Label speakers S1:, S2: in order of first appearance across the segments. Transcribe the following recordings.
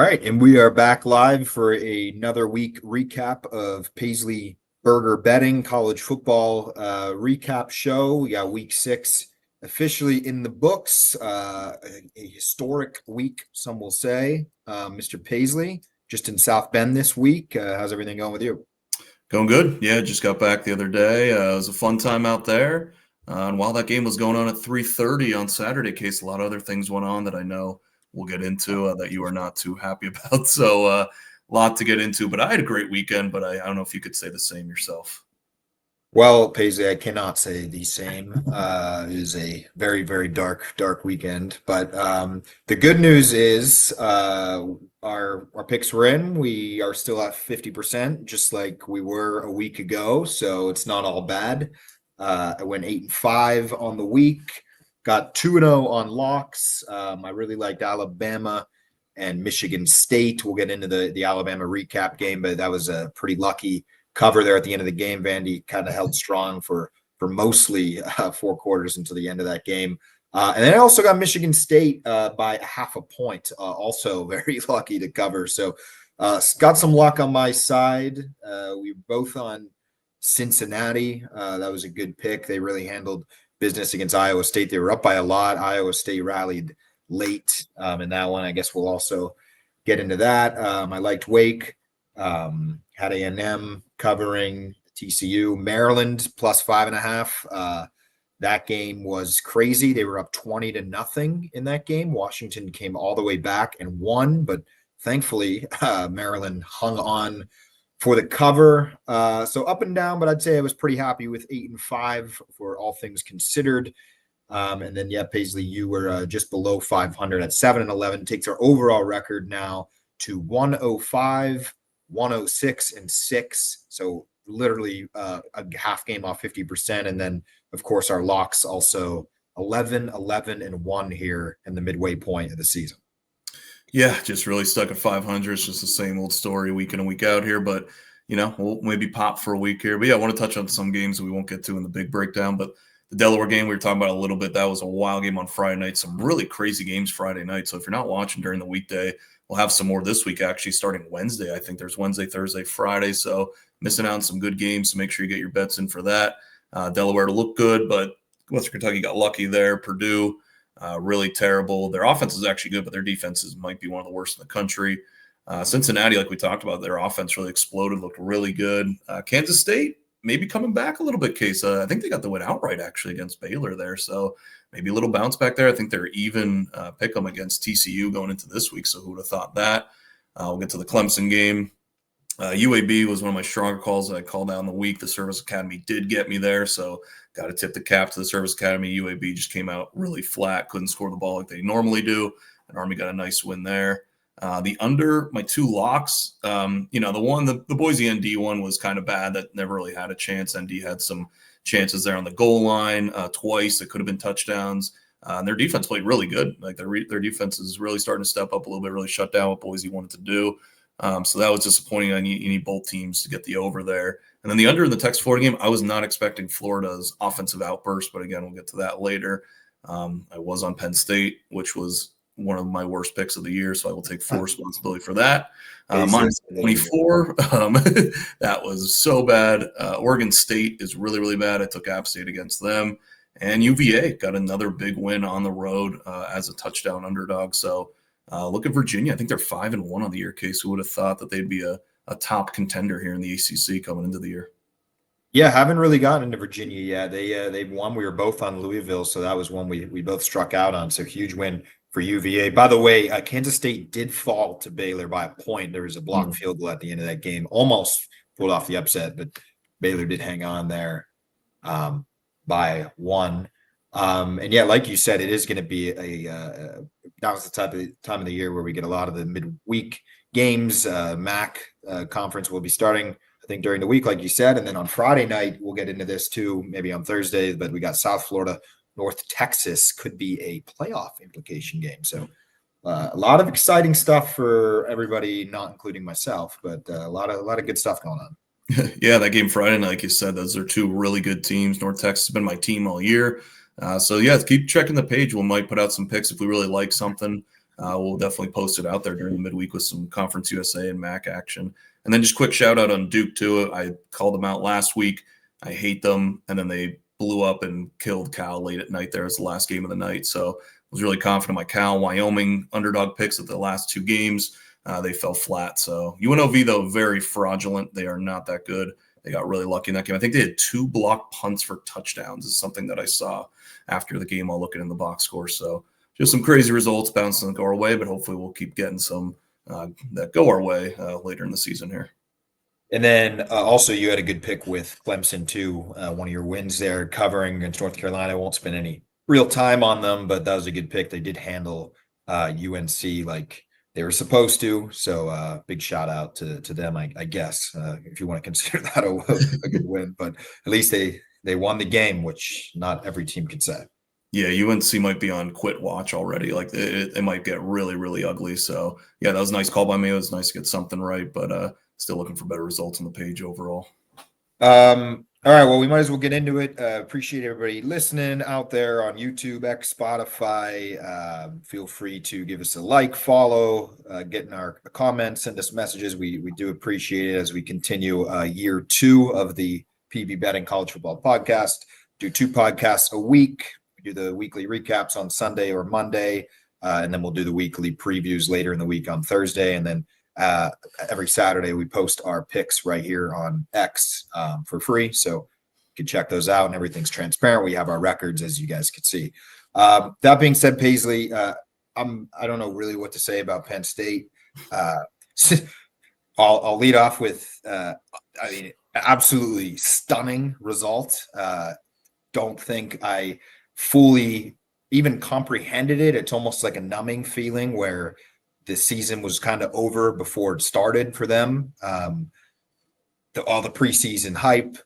S1: All right, and we are back live for another week recap of Paisley Burger Betting College Football recap show. We got week 6 officially in the books. A historic week, some will say. Mr. Paisley, just in South Bend this week. How's everything going with you?
S2: Going good. Yeah, just got back the other day. It was a fun time out there. And while that game was going on at 3:30 on Saturday, Case, a lot of other things went on that I know we'll get into that you are not too happy about. So a lot to get into. But I had a great weekend, but I don't know if you could say the same yourself.
S1: Well, Paisley, I cannot say the same. It is a very, very dark weekend. But the good news is our picks were in. We are still at 50%, just like we were a week ago. So it's not all bad. I went 8-5 on the week. Got 2-0 on locks. I really liked Alabama and Michigan State. We'll get into the Alabama recap game, but that was a pretty lucky cover there at the end of the game. Vandy kind of held strong for mostly 4 quarters until the end of that game. And then I also got Michigan State by half a point, also very lucky to cover. So got some luck on my side. We were both on Cincinnati. That was a good pick. They really handled business against Iowa State. They were up by a lot. Iowa State rallied late in that one. I guess we'll also get into that. I liked Wake. Had A&M covering TCU. Maryland plus 5.5. That game was crazy. They were up 20-0 in that game. Washington came all the way back and won, but thankfully Maryland hung on for the cover. So up and down, but I'd say I was pretty happy with 8-5 for all things considered. And then, yeah, Paisley, you were just below 500 at 7-11. Takes our overall record now to 105, 106, and 6. So literally a half game off 50%. And then, of course, our locks also 11, 11, and 1 here in the midway point of the season.
S2: Yeah, just really stuck at 500. It's just the same old story week in and week out here. But, we'll maybe pop for a week here. But, yeah, I want to touch on some games that we won't get to in the big breakdown. But the Delaware game we were talking about a little bit, that was a wild game on Friday night. Some really crazy games Friday night. So if you're not watching during the weekday, we'll have some more this week, actually, starting Wednesday. I think there's Wednesday, Thursday, Friday. So missing out on some good games. So make sure you get your bets in for that. Delaware to look good, but Western Kentucky got lucky there. Purdue, really terrible. Their offense is actually good, but their defenses might be one of the worst in the country. Cincinnati, like we talked about, their offense really exploded, looked really good. Kansas State, maybe coming back a little bit, Case. I think they got the win outright, actually, against Baylor there. So maybe a little bounce back there. I think they're even pick them against TCU going into this week. So who would have thought that? We'll get to the Clemson game. UAB was one of my stronger calls that I called out in the week. The Service Academy did get me there, so got to tip the cap to the Service Academy. UAB just came out really flat, couldn't score the ball like they normally do, and Army got a nice win there. The under, my 2 locks, the Boise ND one was kind of bad. That never really had a chance. ND had some chances there on the goal line twice that could have been touchdowns. And their defense played really good. Like their defense is really starting to step up a little bit, really shut down what Boise wanted to do. So that was disappointing. You need both teams to get the over there. And then the under in the Texas Florida game, I was not expecting Florida's offensive outburst, but again, we'll get to that later. I was on Penn State, which was one of my worst picks of the year, so I will take full responsibility for that. Minus 24, that was so bad. Oregon State is really, really bad. I took App State against them. And UVA got another big win on the road as a touchdown underdog. So look at Virginia. I think they're 5-1 on the year, Case. Who would have thought that they'd be a top contender here in the ACC coming into the year?
S1: Yeah, haven't really gotten into Virginia yet. They won. We were both on Louisville, so that was one we both struck out on. So huge win for UVA. By the way, Kansas State did fall to Baylor by a point. There was a blocked field goal at the end of that game. Almost pulled off the upset, but Baylor did hang on there by 1. And yeah, like you said, it is going to be that was the time of the year where we get a lot of the midweek games. MAC conference will be starting, I think, during the week, like you said. And then on Friday night, we'll get into this too, maybe on Thursday, but we got South Florida, North Texas, could be a playoff implication game. So a lot of exciting stuff for everybody, not including myself, but a lot of good stuff going on.
S2: Yeah, that game Friday night, like you said, those are 2 really good teams. North Texas has been my team all year. So, yeah, keep checking the page. We might put out some picks if we really like something. We'll definitely post it out there during the midweek with some Conference USA and MAC action. And then just quick shout out on Duke too. I called them out last week. I hate them. And then they blew up and killed Cal late at night there as the last game of the night. So I was really confident my Cal, Wyoming underdog picks at the last 2 games. They fell flat. So UNLV, though, very fraudulent. They are not that good. They got really lucky in that game. I think they had 2 blocked punts for touchdowns is something that I saw after the game while looking in the box score. So just some crazy results bouncing go our way, but hopefully we'll keep getting some that go our way later in the season here.
S1: And then also you had a good pick with Clemson too. One of your wins there covering against North Carolina. I won't spend any real time on them, but that was a good pick. They did handle UNC like they were supposed to. So big shout out to them, I guess, if you want to consider that a good win. But at least they won the game, which not every team can say.
S2: Yeah, UNC might be on quit watch already. Like it might get really, really ugly. So yeah, that was a nice call by me. It was nice to get something right, but still looking for better results on the page overall.
S1: All right, well, we might as well get into it. Appreciate everybody listening out there on YouTube, X, Spotify. Feel free to give us a like, follow, get in our comments, send us messages. We do appreciate it as we continue year 2 of the PB Betting College Football Podcast. Do 2 podcasts a week. We do the weekly recaps on Sunday or Monday, and then we'll do the weekly previews later in the week on Thursday, and then every Saturday we post our picks right here on X for free, so you can check those out, and everything's transparent. We have our records, as you guys can see. That being said, Paisley, I don't know really what to say about Penn State. I'll lead off with absolutely stunning result. Don't think I fully even comprehended it. It's almost like a numbing feeling where the season was kind of over before it started for them. All the preseason hype,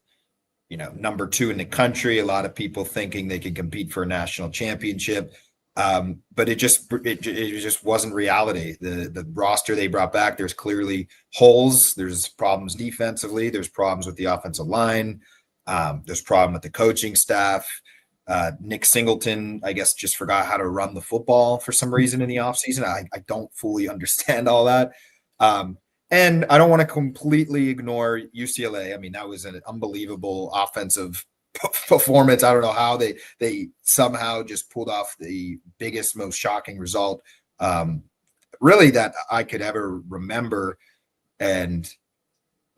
S1: number 2 in the country, a lot of people thinking they could compete for a national championship. But it just wasn't reality. The roster they brought back, there's clearly holes. There's problems defensively. There's problems with the offensive line. There's problem with the coaching staff. Nick Singleton, I guess, just forgot how to run the football for some reason in the offseason. I don't fully understand all that. And I don't want to completely ignore UCLA. I mean, that was an unbelievable offensive performance. I don't know how they somehow just pulled off the biggest, most shocking result really that I could ever remember. And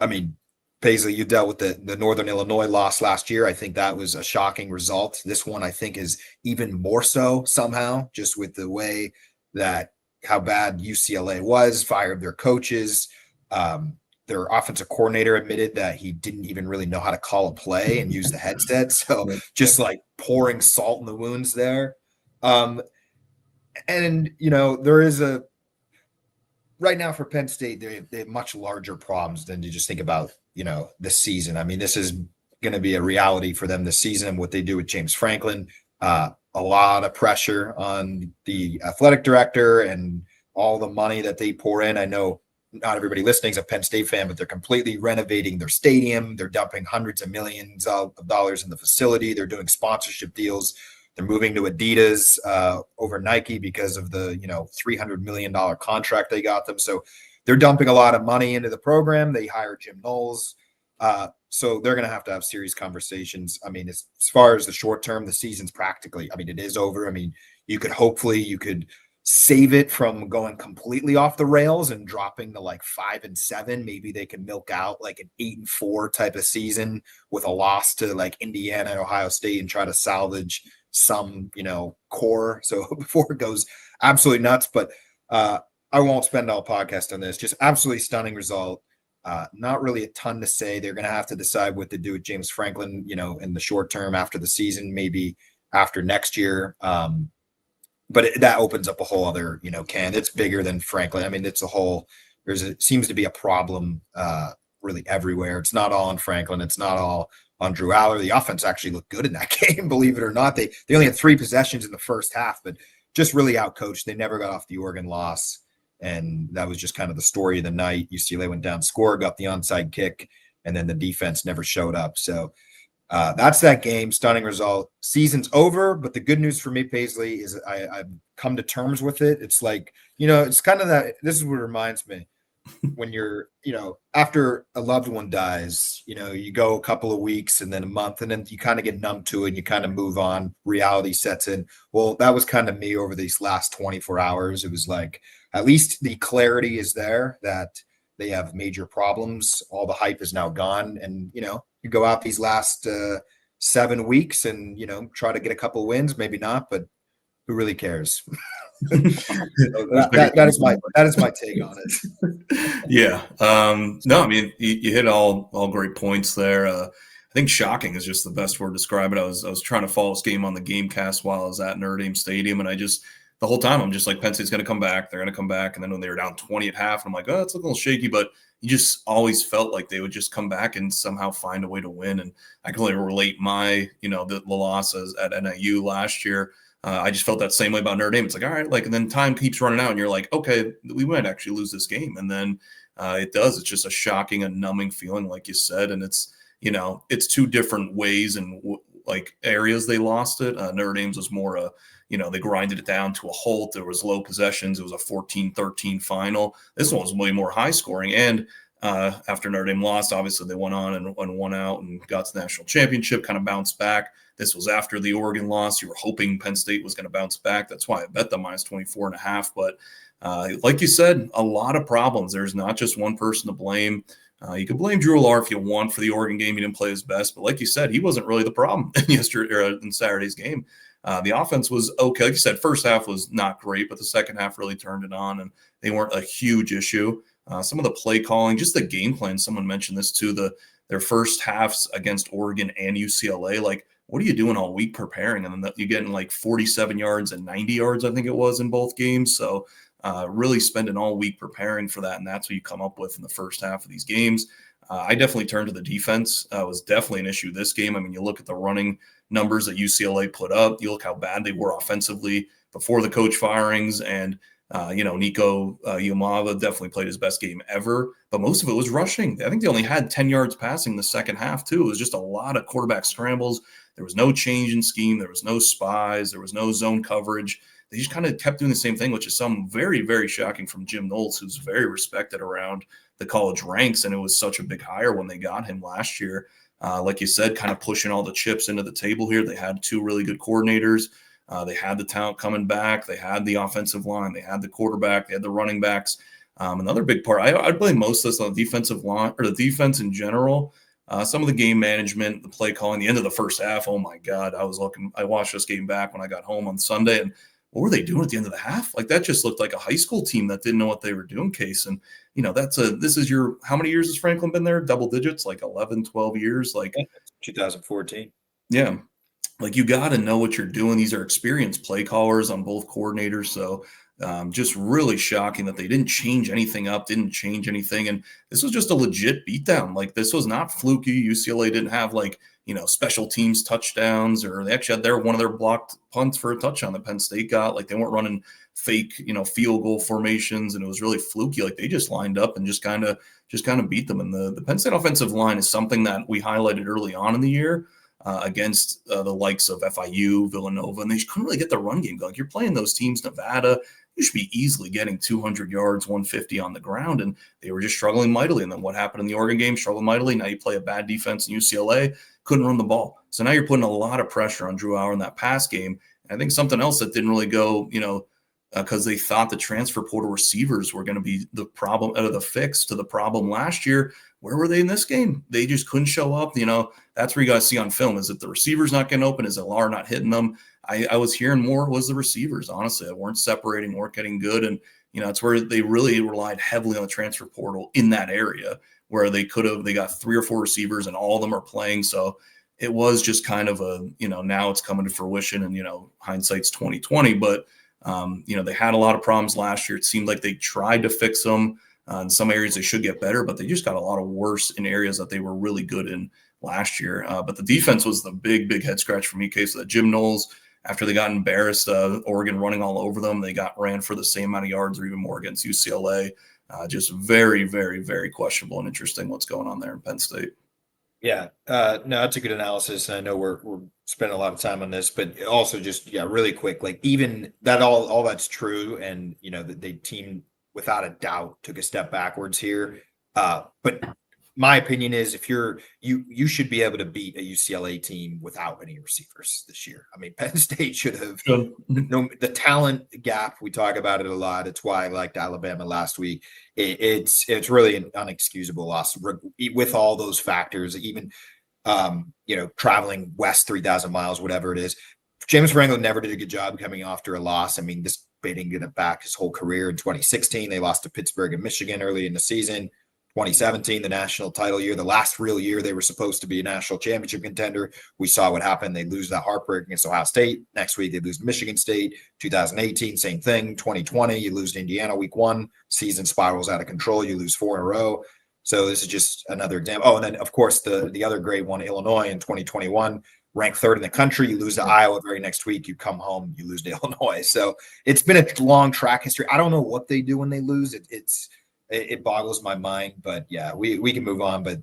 S1: I mean, Paisley, you dealt with the Northern Illinois loss last year. I think that was a shocking result. This one, I think, is even more so somehow, just with the way that how bad UCLA was, fired their coaches. Their offensive coordinator admitted that he didn't even really know how to call a play and use the headset. So just like pouring salt in the wounds there. And, there is right now for Penn State, they have much larger problems than to just think about, this season. I mean, this is going to be a reality for them this season, what they do with James Franklin. A lot of pressure on the athletic director and all the money that they pour in. I know not everybody listening is a Penn State fan, but they're completely renovating their stadium. They're dumping hundreds of millions of dollars in the facility. They're doing sponsorship deals. They're moving to Adidas over Nike because of the $300 million contract they got them. So they're dumping a lot of money into the program. They hired Jim Knowles. So they're going to have serious conversations. I mean, as far as the short term, the season's practically, it is over. I mean, you could save it from going completely off the rails and dropping to like 5-7. Maybe they can milk out like an 8-4 type of season with a loss to like Indiana and Ohio State and try to salvage some, core. So before it goes absolutely nuts, but I won't spend all podcast on this. Just absolutely stunning result. Not really a ton to say. They're going to have to decide what to do with James Franklin, in the short term after the season, maybe after next year. But that opens up a whole other, can. It's bigger than Franklin. I mean, it's seems to be a problem really everywhere. It's not all on Franklin. It's not all on Drew Aller. The offense actually looked good in that game, believe it or not. They only had 3 possessions in the first half, but just really outcoached. They never got off the Oregon loss. And that was just kind of the story of the night. UCLA went down, scored, got the onside kick, and then the defense never showed up. So That's that game. Stunning result. Season's over, but the good news for me, Paisley, is I've come to terms with it. It's like, it's kind of that. This is what it reminds me when you're, after a loved one dies, you go a couple of weeks and then a month, and then you kind of get numb to it and you kind of move on. Reality sets in. Well, that was kind of me over these last 24 hours. It was like, at least the clarity is there that they have major problems. All the hype is now gone. And, you go out these last 7 weeks and, try to get a couple of wins, maybe not, but who really cares? So that is my take on it.
S2: Yeah. No, I mean, you hit all great points there. I think shocking is just the best word to describe it. I was trying to follow this game on the Gamecast while I was at Notre Dame Stadium, and the whole time I'm just like, Penn State's going to come back. They're going to come back. And then when they were down 20 at half, I'm like, oh, it's looking a little shaky, but you just always felt like they would just come back and somehow find a way to win. And I can really relate the losses at NIU last year. I just felt that same way about Notre Dame. It's like, all right, and then time keeps running out and you're like, okay, we might actually lose this game. And then it does. It's just a shocking and numbing feeling, like you said. And it's two different ways and areas they lost it. Notre Dame's was more they grinded it down to a halt. There was low possessions. It was a 14-13 final. This one was way more high scoring. And after Notre Dame lost, obviously they went on and won out and got to the national championship, kind of bounced back. This was after the Oregon loss. You were hoping Penn State was going to bounce back. That's why I bet the minus 24.5. But like you said, a lot of problems. There's not just one person to blame. You could blame Drew Allar if you want for the Oregon game. He didn't play his best. But like you said, he wasn't really the problem in Saturday's game. The offense was okay. Like you said, first half was not great, but the second half really turned it on, and they weren't a huge issue. Some of the play calling, just the game plan. Someone mentioned this too. Their first halves against Oregon and UCLA, what are you doing all week preparing? And then you're getting 47 yards and 90 yards, I think it was, in both games. So really spending all week preparing for that. And that's what you come up with in the first half of these games. I definitely turned to the defense. Was definitely an issue this game. I mean, you look at the running numbers that UCLA put up. You look how bad they were offensively before the coach firings. And, Nico Yamava definitely played his best game ever. But most of it was rushing. I think they only had 10 yards passing the second half, too. It was just a lot of quarterback scrambles. There was no change in scheme. There was no spies. There was no zone coverage. They just kind of kept doing the same thing, which is some very, very shocking from Jim Knowles, who's very respected around the college ranks. And it was such a big hire when they got him last year. Like you said, kind of pushing all the chips into the table here. They had two really good coordinators. They had the talent coming back. They had the offensive line. They had the quarterback. They had the running backs. Another big part, I'd blame most of this on the defensive line or the defense in general. Some of the game management, the play calling, the end of the first half. Oh my God. I watched this game back when I got home on Sunday, and what were they doing at the end of the half? That just looked like a high school team that didn't know what they were doing, Case. And, how many years has Franklin been there? Double digits, 11, 12 years?
S1: 2014.
S2: Yeah. You got to know what you're doing. These are experienced play callers on both coordinators. So just really shocking that they didn't change anything up, didn't change anything. And this was just a legit beatdown. This was not fluky. UCLA didn't have special teams touchdowns, or they actually had one of their blocked punts for a touchdown that Penn State got. They weren't running fake, field goal formations, and it was really fluky. They just lined up and just kind of beat them. And the Penn State offensive line is something that we highlighted early on in the year against the likes of FIU, Villanova, and they couldn't really get the run game going. You're playing those teams, Nevada. You should be easily getting 200 yards, 150 on the ground, and they were just struggling mightily. And then what happened in the Oregon game? Struggled mightily. Now you play a bad defense in UCLA, couldn't run the ball. So now you're putting a lot of pressure on Drew Allar in that pass game. And I think something else that didn't really go, because they thought the transfer portal receivers were going to be the problem out of the fix to the problem last year. Where were they in this game? They just couldn't show up. That's where you got to see on film. Is it the receivers not getting open? Is Allar not hitting them? I was hearing more was the receivers, honestly. They weren't separating, weren't getting good. And, it's where they really relied heavily on the transfer portal in that area where they got 3 or 4 receivers and all of them are playing. So it was just kind of now it's coming to fruition and, hindsight's 2020. But, they had a lot of problems last year. It seemed like they tried to fix them. In some areas they should get better, but they just got a lot of worse in areas that they were really good in last year. But the defense was the big head scratch for me. Case of Jim Knowles, after they got embarrassed, Oregon running all over them, they ran for the same amount of yards or even more against UCLA. Just very, very, very questionable and interesting what's going on there in Penn State.
S1: Yeah, no, that's a good analysis. And I know we're spending a lot of time on this, but also just really quick, like even that all that's true, and the team without a doubt took a step backwards here. But my opinion is if you should be able to beat a UCLA team without any receivers this year. I mean, Penn State should have
S2: Good.
S1: no the talent gap. We talk about it a lot. It's why I liked Alabama last week. It's really an unexcusable loss with all those factors. Even traveling west 3,000 miles, whatever it is. James Franklin never did a good job coming after a loss. I mean, this they didn't get it back his whole career. In 2016, they lost to Pittsburgh and Michigan early in the season. 2017, the national title year, the last real year they were supposed to be a national championship contender. We saw what happened. They lose that heartbreak against Ohio State. Next week, they lose to Michigan State. 2018, same thing. 2020, you lose to Indiana week 1. Season spirals out of control. You lose 4 in a row. So this is just another example. Oh, and then, of course, the other great one, Illinois in 2021, ranked 3rd in the country. You lose to Iowa very next week. You come home, you lose to Illinois. So it's been a long track history. I don't know what they do when they lose. It boggles my mind, but yeah, we can move on. But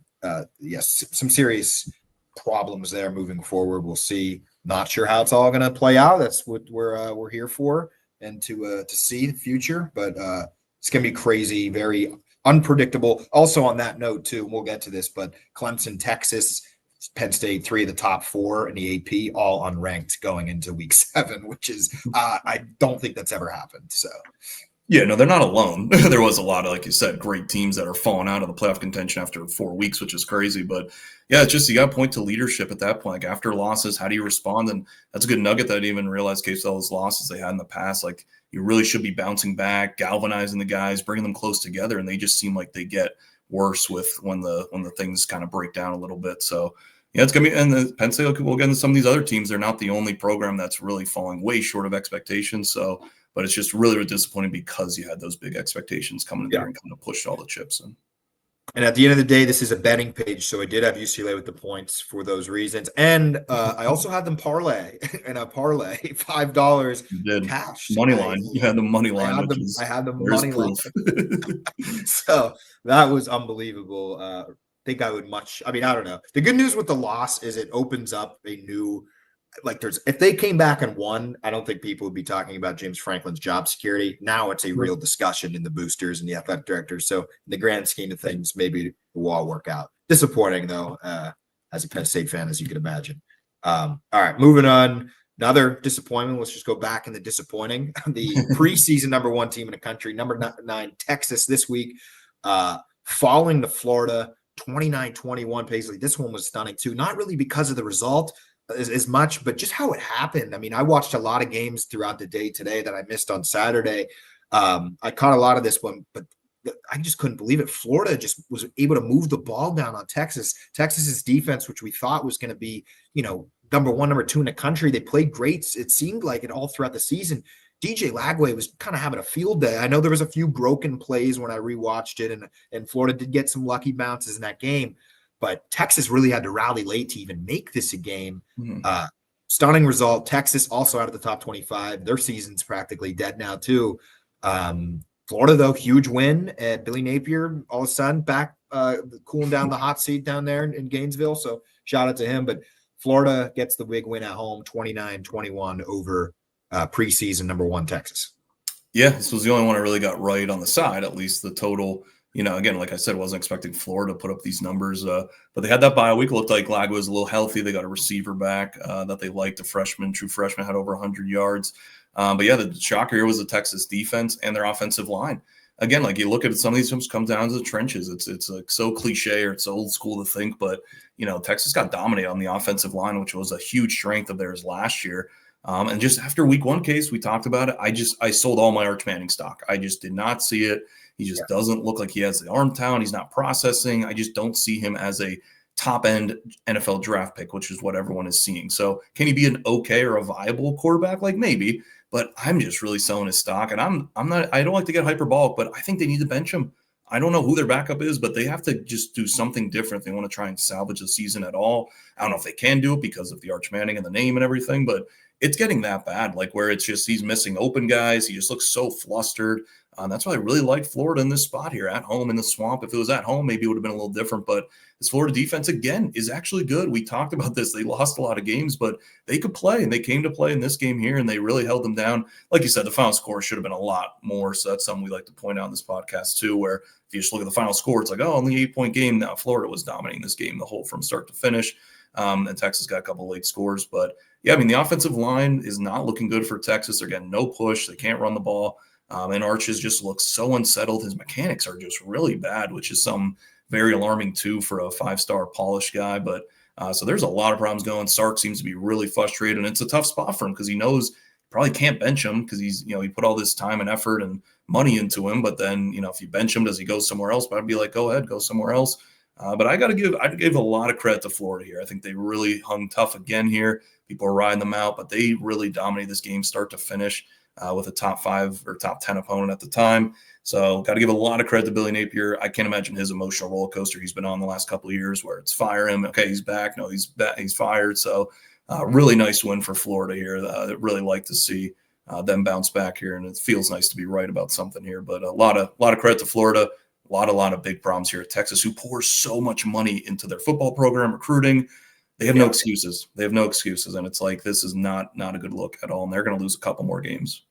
S1: yes, some serious problems there moving forward. We'll see. Not sure how it's all going to play out. That's what we're here for, and to see the future. But it's going to be crazy, very unpredictable. Also on that note too, and we'll get to this, but Clemson, Texas, Penn State, 3 of the top 4 in the AP, all unranked going into week 7, which is I don't think that's ever happened. So.
S2: Yeah, no, they're not alone. There was a lot of, like you said, great teams that are falling out of the playoff contention after 4 weeks, which is crazy. But yeah, it's just you got to point to leadership at that point. Like after losses, how do you respond? And that's a good nugget that I didn't even realize case all those losses they had in the past. Like you really should be bouncing back, galvanizing the guys, bringing them close together, and they just seem like they get worse with when the things kind of break down a little bit. So yeah, it's gonna be, and the Penn State will get into some of these other teams. They're not the only program that's really falling way short of expectations. So. But it's just really, really disappointing because you had those big expectations coming in there and kind of pushed all the chips in.
S1: And at the end of the day, this is a betting page, so I did have UCLA with the points for those reasons. And I also had them parlay in a parlay, $5 cash.
S2: Money line. You had the money line.
S1: I had the money line. So that was unbelievable. I think I would I don't know. The good news with the loss is it opens up a new if they came back and won, I don't think people would be talking about James Franklin's job security. Now it's a real discussion in the boosters and the athletic directors. So in the grand scheme of things, maybe it will all work out. Disappointing though, as a Penn State fan, as you can imagine. All right, moving on. Another disappointment. Let's just go back in the disappointing. The preseason number 1 team in the country, number 9, Texas this week, falling to Florida, 29-21. Paisley, this one was stunning too. Not really because of the result as much, but just how it happened. I mean, I watched a lot of games throughout the day today that I missed on Saturday. I caught a lot of this one, but I just couldn't believe it. Florida just was able to move the ball down on Texas. Texas's defense, which we thought was going to be, number 1, number 2 in the country, they played great. It seemed like it all throughout the season. DJ Lagway was kind of having a field day. I know there was a few broken plays when I rewatched it, and Florida did get some lucky bounces in that game. But Texas really had to rally late to even make this a game. Mm-hmm. Stunning result. Texas also out of the top 25. Their season's practically dead now too. Florida, though, huge win. Billy Napier, all of a sudden, back cooling down the hot seat down there in Gainesville. So shout out to him. But Florida gets the big win at home, 29-21 over preseason number 1 Texas.
S2: Yeah, this was the only one I really got right on the side, at least the total. Again, like I said, wasn't expecting Florida to put up these numbers, but they had that bye week. It looked like Lagway was a little healthy. They got a receiver back that they liked. A true freshman, had over 100 yards. But yeah, the shocker here was the Texas defense and their offensive line. Again, like you look at some of these teams come down to the trenches. It's like so cliche, or it's old school to think, but Texas got dominated on the offensive line, which was a huge strength of theirs last year. And just after week 1 case, we talked about it. I sold all my Arch Manning stock. I just did not see it. He just doesn't look like he has the arm talent. He's not processing. I just don't see him as a top-end NFL draft pick, which is what everyone is seeing. So can he be an okay or a viable quarterback? Like maybe, but I'm just really selling his stock. And I don't like to get hyperbolic, but I think they need to bench him. I don't know who their backup is, but they have to just do something different. They want to try and salvage the season at all. I don't know if they can do it because of the Arch Manning and the name and everything, but it's getting that bad, like where it's just he's missing open guys. He just looks so flustered. That's why I really like Florida in this spot here, at home in the Swamp. If it was at home, maybe it would have been a little different. But this Florida defense, again, is actually good. We talked about this. They lost a lot of games, but they could play, and they came to play in this game here, and they really held them down. Like you said, the final score should have been a lot more. So that's something we like to point out in this podcast too, where if you just look at the final score, it's like, oh, only 8-point game. Now Florida was dominating this game the whole from start to finish. And Texas got a couple late scores. But, yeah, I mean, the offensive line is not looking good for Texas. They're getting no push. They can't run the ball. And Arches just looks so unsettled. His mechanics are just really bad, which is some very alarming too for a 5-star polished guy. But so there's a lot of problems going. Sark seems to be really frustrated, and it's a tough spot for him because he knows he probably can't bench him because he's, he put all this time and effort and money into him. But then, if you bench him, does he go somewhere else? But I'd be like, go ahead, go somewhere else. But I'd give a lot of credit to Florida here. I think they really hung tough again here. People are riding them out, but they really dominated this game start to finish. With a top 5 or top 10 opponent at the time. So got to give a lot of credit to Billy Napier. I can't imagine his emotional roller coaster he's been on the last couple of years where it's fire him. Okay, he's back. No, he's back. He's fired. So really nice win for Florida here. Really like to see them bounce back here. And it feels nice to be right about something here. But a lot of credit to Florida. A lot of big problems here at Texas, who pours so much money into their football program, recruiting. They have no excuses. They have no excuses. And it's like, this is not a good look at all. And they're going to lose a couple more games.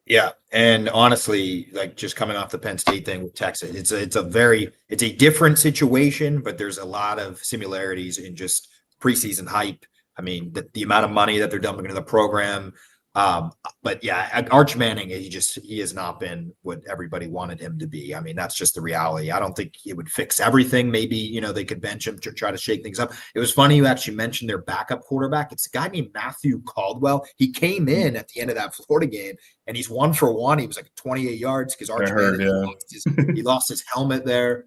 S1: Yeah. And honestly, like just coming off the Penn State thing with Texas, it's a different situation, but there's a lot of similarities in just preseason hype. I mean, the amount of money that they're dumping into the program. But yeah, Arch Manning, he has not been what everybody wanted him to be. I mean, that's just the reality. I don't think it would fix everything. Maybe, they could bench him to try to shake things up. It was funny you actually mentioned their backup quarterback. It's a guy named Matthew Caldwell. He came in at the end of that Florida game and he's 1 for 1. He was like 28 yards because Arch Manning he lost his helmet there.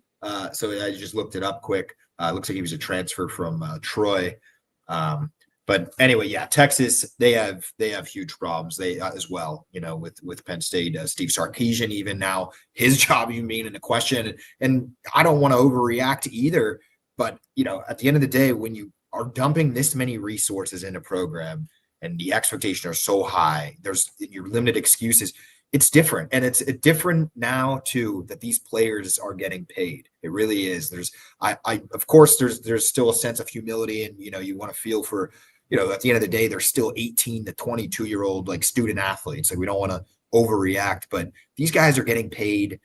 S1: So I just looked it up quick. Looks like he was a transfer from Troy. But anyway, yeah, Texas, they have huge problems. They as well, with Penn State, Steve Sarkisian, even now his job even being in the question. And I don't want to overreact either, but at the end of the day, when you are dumping this many resources in a program and the expectations are so high, there's your limited excuses. It's different, and it's different now too that these players are getting paid. It really is. Of course, there's still a sense of humility, and you want to feel for. At the end of the day, they're still 18 to 22-year-old like student athletes. Like we don't want to overreact, but these guys are getting paid,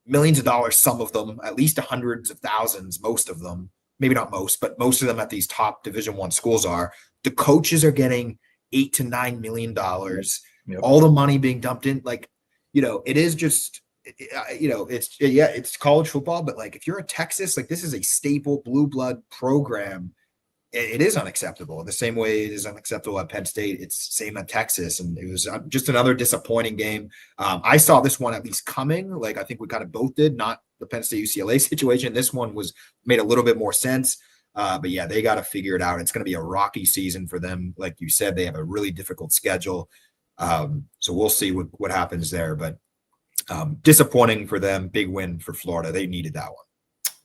S1: millions of dollars. Some of them, at least hundreds of thousands. Most of them, maybe not most, but most of them at these top Division I schools are. The coaches are getting $8 to $9 million. Yep. All the money being dumped in, it is just. It's college football, but like if you're at Texas, like this is a staple blue blood program. It is unacceptable. The same way it is unacceptable at Penn State, it's same at Texas. And it was just another disappointing game. I saw this one at least coming. Like I think we kind of both did, not the Penn State UCLA situation. This one made a little bit more sense. But yeah, they got to figure it out. It's going to be a rocky season for them. Like you said, they have a really difficult schedule. So we'll see what happens there. But disappointing for them. Big win for Florida. They needed that one.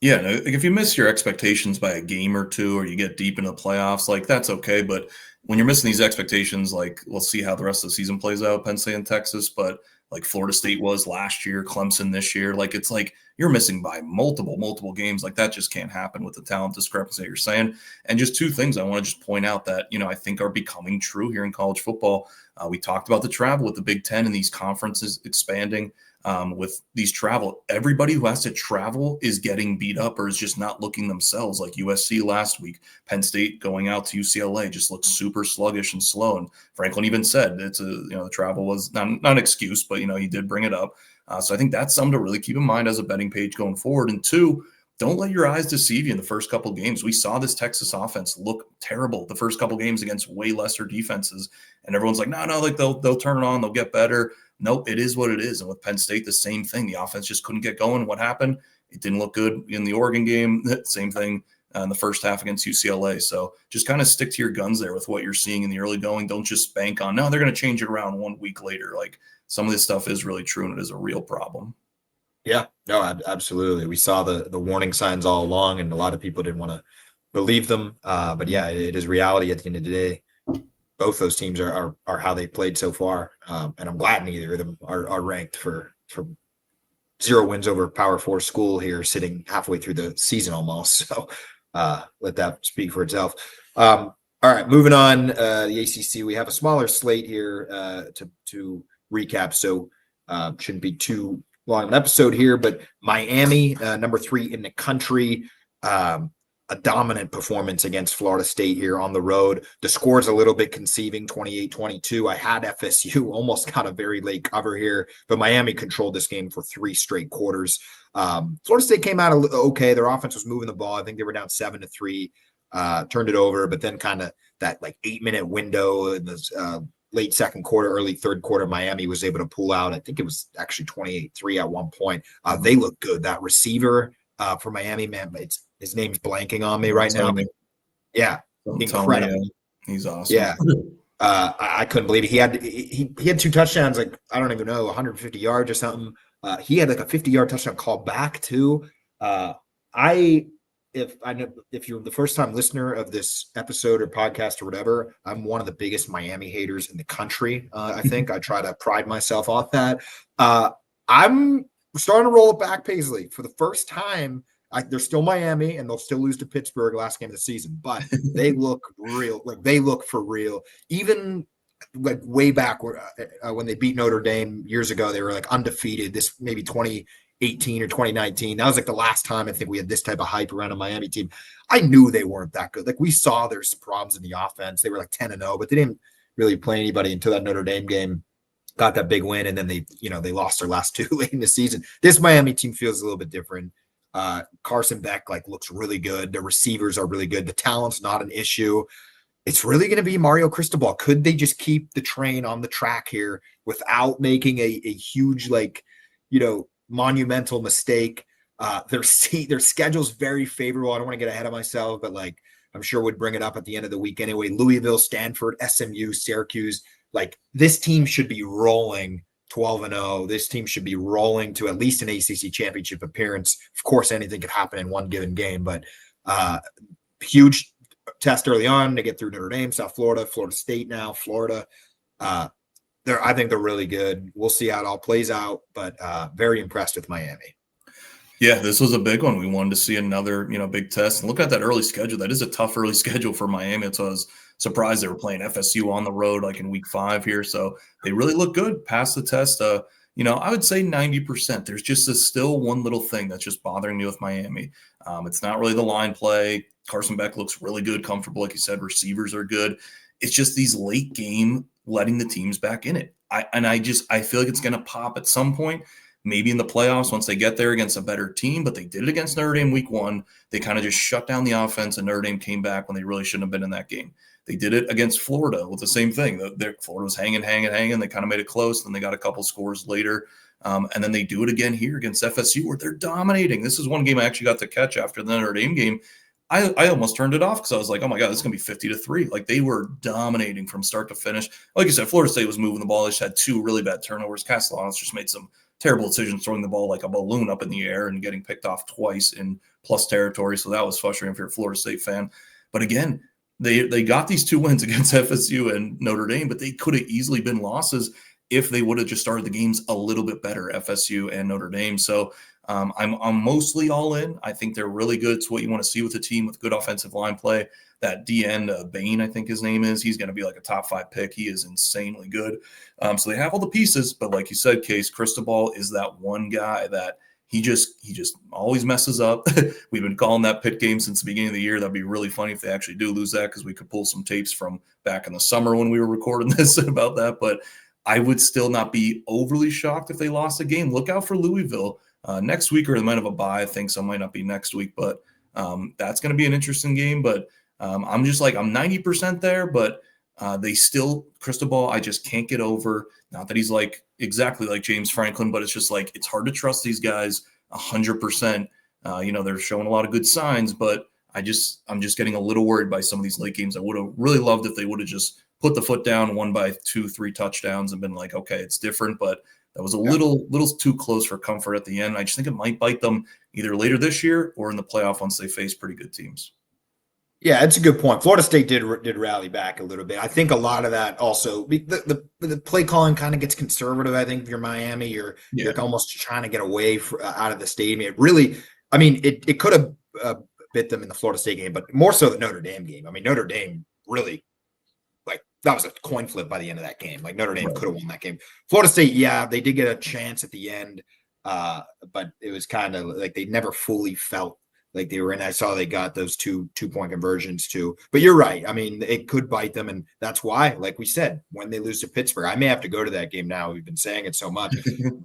S2: Yeah, if you miss your expectations by a game or two, or you get deep into the playoffs, like that's okay. But when you're missing these expectations, like we'll see how the rest of the season plays out, Penn State and Texas. But like Florida State was last year, Clemson this year, like it's like you're missing by multiple games. Like that just can't happen with the talent discrepancy that you're saying. And just two things I want to just point out that I think are becoming true here in college football. We talked about the travel with the Big Ten and these conferences expanding. With these travel, everybody who has to travel is getting beat up or is just not looking themselves. Like USC last week, Penn State going out to UCLA just looks super sluggish and slow. And Franklin even said the travel was not an excuse, but he did bring it up. So I think that's something to really keep in mind as a betting page going forward. And two, don't let your eyes deceive you in the first couple of games. We saw this Texas offense look terrible the first couple of games against way lesser defenses, and everyone's like, no, like they'll turn it on, they'll get better. Nope, it is what it is. And with Penn State, the same thing. The offense just couldn't get going. What happened? It didn't look good in the Oregon game. Same thing in the first half against UCLA. So just kind of stick to your guns there with what you're seeing in the early going. Don't just bank on, no, they're going to change it around 1 week later. Like some of this stuff is really true, and it is a real problem.
S1: Yeah, no, absolutely. We saw the warning signs all along, and a lot of people didn't want to believe them. But yeah, it is reality at the end of the day. Both those teams are how they played so far, and I'm glad neither of them are ranked for from 0 wins over a Power 4 school here, sitting halfway through the season almost. So let that speak for itself. All right, moving on. The ACC, we have a smaller slate here to recap, so shouldn't be too long an episode here. But Miami, number 3 in the country. A dominant performance against Florida State here on the road. The score's a little bit conceiving, 28-22. I had FSU, almost got a very late cover here, but Miami controlled this game for 3 straight quarters. Florida State came out okay. Their offense was moving the ball. I think they were down 7-3, turned it over, but then kind of that like 8-minute window in the late second quarter, early third quarter, Miami was able to pull out. I think it was actually 28-3 at one point. They look good. That receiver for Miami, man, his name's blanking on me right now. But yeah, incredible.
S2: He's awesome.
S1: Yeah. I couldn't believe it. He had 2 touchdowns, like, I don't even know, 150 yards or something. He had like a 50-yard touchdown call back too. If you're the first time listener of this episode or podcast or whatever, I'm one of the biggest Miami haters in the country. I think I try to pride myself on that. I'm starting to roll it back, Paisley, for the first time. They're still Miami, and they'll still lose to Pittsburgh last game of the season, but they look real. Like, they look for real. Even like way back when they beat Notre Dame years ago, they were like undefeated. This maybe 2018 or 2019. That was like the last time I think we had this type of hype around a Miami team. I knew they weren't that good. Like, we saw there's problems in the offense. They were like 10-0, but they didn't really play anybody until that Notre Dame game. Got that big win, and then they lost their last 2 late in the season. This Miami team feels a little bit different. Carson Beck looks really good. The receivers are really good. The talent's not an issue. It's really going to be Mario Cristobal. Could they just keep the train on the track here without making a huge monumental mistake? Their schedule's very favorable. I don't want to get ahead of myself, but I'm sure would bring it up at the end of the week anyway. Louisville, Stanford, SMU, Syracuse. This team should be rolling 12-0. This team should be rolling to at least an ACC championship appearance. Of course, anything could happen in one given game, but huge test early on to get through Notre Dame, South Florida, Florida State now, Florida. I think they're really good. We'll see how it all plays out, but very impressed with Miami.
S2: Yeah, this was a big one. We wanted to see another, big test. And look at that early schedule. That is a tough early schedule for Miami. So I was surprised they were playing FSU on the road in week 5 here. So they really look good, passed the test. I would say 90%. There's just still one little thing that's just bothering me with Miami. It's not really the line play. Carson Beck looks really good, comfortable. Like you said, receivers are good. It's just these late game letting the teams back in it. I feel like it's going to pop at some point. Maybe in the playoffs once they get there against a better team, but they did it against Notre Dame week 1. They kind of just shut down the offense, and Notre Dame came back when they really shouldn't have been in that game. They did it against Florida with the same thing. Florida was hanging. They kind of made it close. Then they got a couple scores later. And then they do it again here against FSU where they're dominating. This is one game I actually got to catch after the Notre Dame game. I almost turned it off because I was like, oh my God, this is going to be 50-3. They were dominating from start to finish. Like you said, Florida State was moving the ball. They just had 2 really bad turnovers. Castellanos just made some terrible decisions, throwing the ball like a balloon up in the air and getting picked off twice in plus territory. So that was frustrating if you're a Florida State fan. But again, they got these 2 wins against FSU and Notre Dame, but they could have easily been losses if they would have just started the games a little bit better, FSU and Notre Dame. So I'm mostly all in. I think they're really good. It's what you want to see with a team with good offensive line play. That DN Bain, I think his name is, he's going to be like a top 5 pick. He is insanely good. So they have all the pieces, but like you said, Case, Cristobal is that one guy that he just always messes up. We've been calling that Pitt game since the beginning of the year. That'd be really funny if they actually do lose that, because we could pull some tapes from back in the summer when we were recording this about that. But I would still not be overly shocked if they lost a game. Look out for Louisville next week, or they might have a bye. I think so, might not be next week, but that's going to be an interesting game. But I'm just I'm 90% there, but they still, Cristobal, I just can't get over. Not that he's exactly like James Franklin, but it's just it's hard to trust these guys 100%. They're showing a lot of good signs, but I'm just getting a little worried by some of these late games. I would have really loved if they would have just put the foot down, won by 2-3 touchdowns, and been like, okay, it's different. But that was a little too close for comfort at the end. I just think it might bite them either later this year or in the playoff once they face pretty good teams.
S1: Yeah, it's a good point. Florida State did rally back a little bit. I think a lot of that also the play calling kind of gets conservative. I think if you're Miami, you're almost trying to get away out of the stadium. It really, I mean, it could have bit them in the Florida State game, but more so the Notre Dame game. I mean, Notre Dame really like that was a coin flip by the end of that game. Like Notre Dame could have won that game. Florida State, yeah, they did get a chance at the end, but it was kind of like they never fully felt like they were in. I saw they got those 2-point conversions too. But you're right. I mean, it could bite them, and that's why, like we said, when they lose to Pittsburgh, I may have to go to that game now. We've been saying it so much.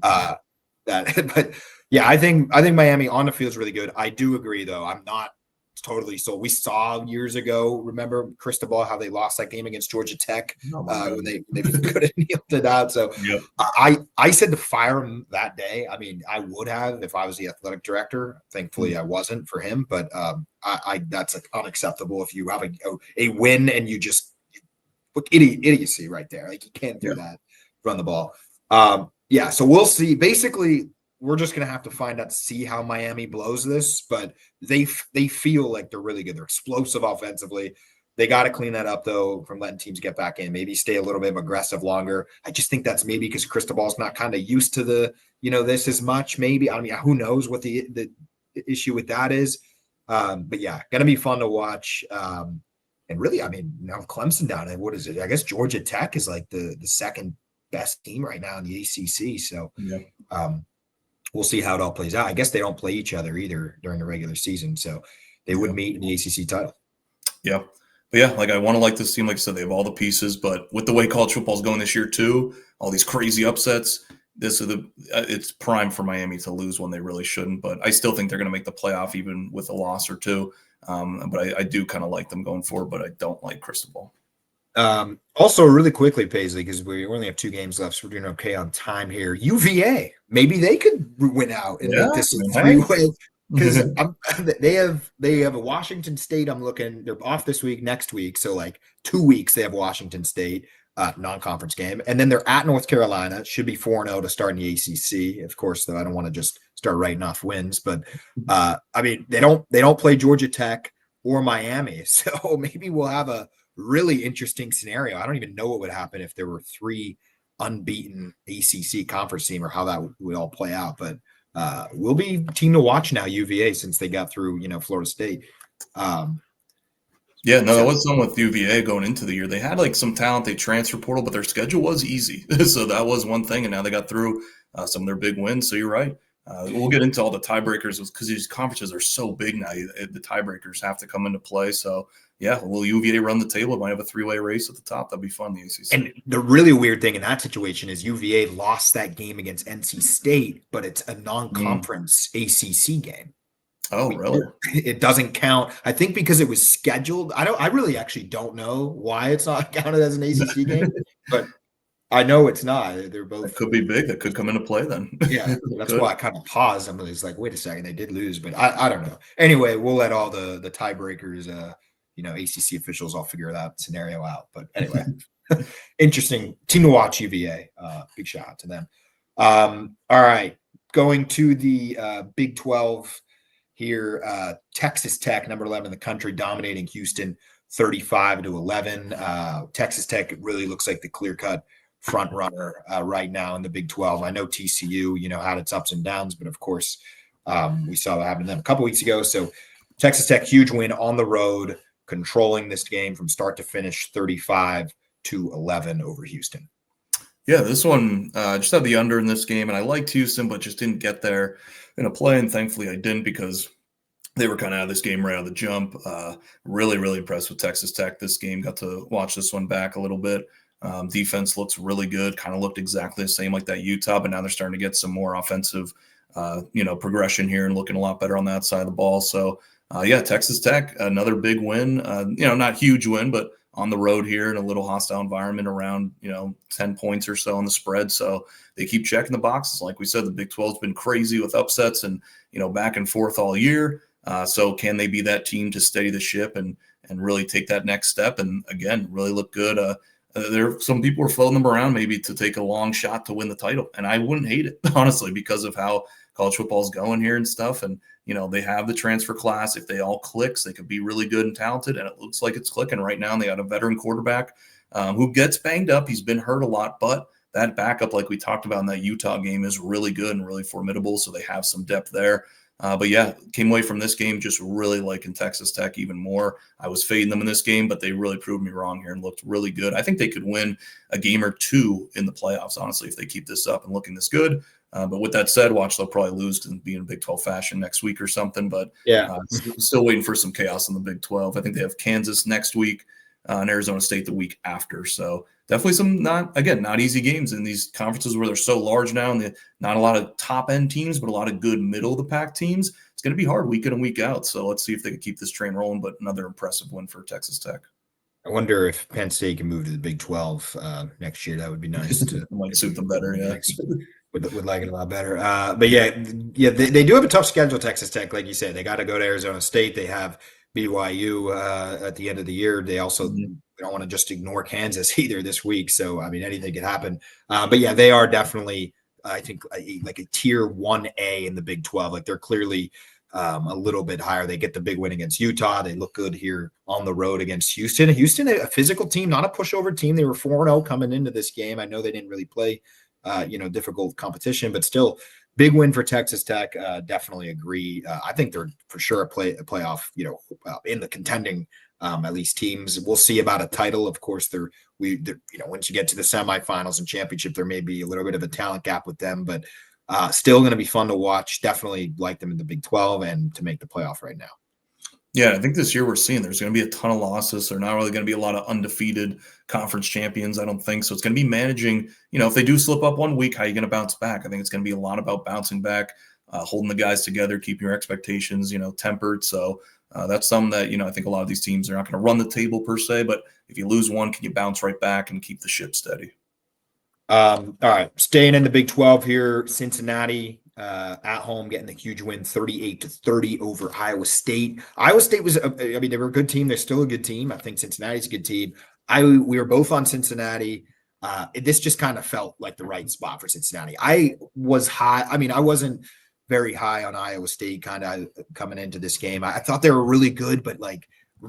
S1: But yeah, I think Miami on the field is really good. I do agree, though. I'm not totally sold. We saw years ago, remember Cristobal, how they lost that game against Georgia Tech when they couldn't kneel it out. So
S2: yep.
S1: I said to fire him that day. I mean, I would have if I was the athletic director. Thankfully, I wasn't for him, but I that's unacceptable if you have a win and you just look idiocy right there. Like you can't do that. Run the ball. Yeah, so we'll see. Basically, we're just going to have to find out, see how Miami blows this, but they feel like they're really good. They're explosive offensively. They got to clean that up, though, from letting teams get back in, maybe stay a little bit aggressive longer. I just think that's maybe because Cristobal's not kind of used to this as much, maybe. I mean, who knows what the issue with that is. But yeah, going to be fun to watch. And really, I mean, now Clemson down there, what is it? I guess Georgia Tech is like the second best team right now in the ACC. So, we'll see how it all plays out. I guess they don't play each other either during the regular season, so they would meet in the ACC title.
S2: Yeah. But yeah, like I want to like this team. Like I said, they have all the pieces, but with the way college football is going this year too, all these crazy upsets, it's prime for Miami to lose when they really shouldn't. But I still think they're going to make the playoff even with a loss or two. But I do kind of like them going forward, but I don't like Cristobal.
S1: Also, really quickly, Paisley, because we only have 2 games left, so we're doing okay on time here. UVA, maybe they could win out and make this a 3-way because they have a Washington State. I'm looking; they're off this week, next week, so like 2 weeks they have Washington State non-conference game, and then they're at North Carolina. Should be 4-0 to start in the ACC. Of course, though, I don't want to just start writing off wins, but I mean they don't play Georgia Tech or Miami, so maybe we'll have a really interesting scenario. I don't even know what would happen if there were 3 unbeaten ACC conference team or how that would all play out. But we'll be team to watch now, UVA, since they got through, Florida State.
S2: That was something with UVA going into the year. They had like some talent, they transfer portal, but their schedule was easy. So that was one thing. And now they got through some of their big wins. So you're right. We'll get into all the tiebreakers because these conferences are so big now. The tiebreakers have to come into play. So, yeah, will UVA run the table? It might have a 3-way race at the top. That'd be fun, the ACC.
S1: And the really weird thing in that situation is UVA lost that game against NC State, but it's a non-conference ACC game.
S2: Oh, really?
S1: It doesn't count. I think because it was scheduled. I really actually don't know why it's not counted as an ACC game, but I know it's not. They're both.
S2: That could be big. That could come into play then.
S1: Yeah, that's why I kind of paused. I'm just like, wait a second, they did lose, but I don't know. Anyway, we'll let all the tiebreakers, ACC officials all figure that scenario out. But anyway, interesting team to watch, UVA. Big shout out to them. All right, going to the Big 12 here. Texas Tech, number 11 in the country, dominating Houston 35-11. Texas Tech really looks like the clear-cut front runner right now in the Big 12. I know TCU, had its ups and downs, but of course, we saw what happened to them a couple weeks ago. So Texas Tech, huge win on the road, controlling this game from start to finish, 35-11 over Houston.
S2: Yeah, this one just had the under in this game, and I liked Houston, but just didn't get there in a play, and thankfully I didn't because they were kind of out of this game right out of the jump. Really, really impressed with Texas Tech this game. Got to watch this one back a little bit. Defense looks really good, kind of looked exactly the same like that Utah, but now they're starting to get some more offensive, progression here and looking a lot better on that side of the ball. So, Texas Tech, another big win, not huge win, but on the road here in a little hostile environment around, 10 points or so on the spread. So they keep checking the boxes. Like we said, the Big 12 has been crazy with upsets and, back and forth all year. So can they be that team to steady the ship and really take that next step? And again, really look good. Some people are floating them around maybe to take a long shot to win the title. And I wouldn't hate it, honestly, because of how college football's going here and stuff. And, they have the transfer class. If they all clicks, they could be really good and talented. And it looks like it's clicking right now. And they got a veteran quarterback who gets banged up. He's been hurt a lot, but that backup, like we talked about in that Utah game, is really good and really formidable. So they have some depth there. But yeah, came away from this game just really liking Texas Tech even more. I was fading them in this game, but they really proved me wrong here and looked really good. I think they could win a game or two in the playoffs, honestly, if they keep this up and looking this good. But with that said, watch, they'll probably lose and be in Big 12 fashion next week or something. But still waiting for some chaos in the Big 12. I think they have Kansas next week and Arizona State the week after. So definitely some not easy games in these conferences where they're so large now, and not a lot of top end teams, but a lot of good middle of the pack teams. It's going to be hard week in and week out. So let's see if they can keep this train rolling. But another impressive win for Texas Tech.
S1: I wonder if Penn State can move to the Big 12 next year. That would be nice.
S2: Might suit them better, yeah.
S1: Would like it a lot better. But they do have a tough schedule, Texas Tech. Like you said, they got to go to Arizona State. They have BYU at the end of the year. They also don't want to just ignore Kansas either this week. So, I mean, anything could happen. But yeah, they are definitely, I think, like a tier 1A in the Big 12. Like they're clearly a little bit higher. They get the big win against Utah. They look good here on the road against Houston. Houston, a physical team, not a pushover team. They were 4-0 coming into this game. I know they didn't really play, difficult competition, but still big win for Texas Tech. Definitely agree. I think they're for sure a playoff, in the contending, at least teams. We'll see about a title. Of course, they're once you get to the semifinals and championship, there may be a little bit of a talent gap with them, but still going to be fun to watch. Definitely like them in the Big 12 and to make the playoff right now.
S2: Yeah, I think this year we're seeing there's going to be a ton of losses. They're not really going to be a lot of undefeated conference champions, I don't think. So it's going to be managing, if they do slip up one week, how are you going to bounce back? I think it's going to be a lot about bouncing back, holding the guys together, keeping your expectations, tempered. So that's something that, I think a lot of these teams are not going to run the table per se, but if you lose one, can you bounce right back and keep the ship steady?
S1: All right, staying in the Big 12 here, Cincinnati at home getting the huge win, 38-30 over Iowa State. Iowa State was, they were a good team. They're still a good team. I think Cincinnati's a good team. We were both on Cincinnati. This just kind of felt like the right spot for Cincinnati. I was high. I wasn't very high on Iowa State kind of coming into this game. I thought they were really good, but like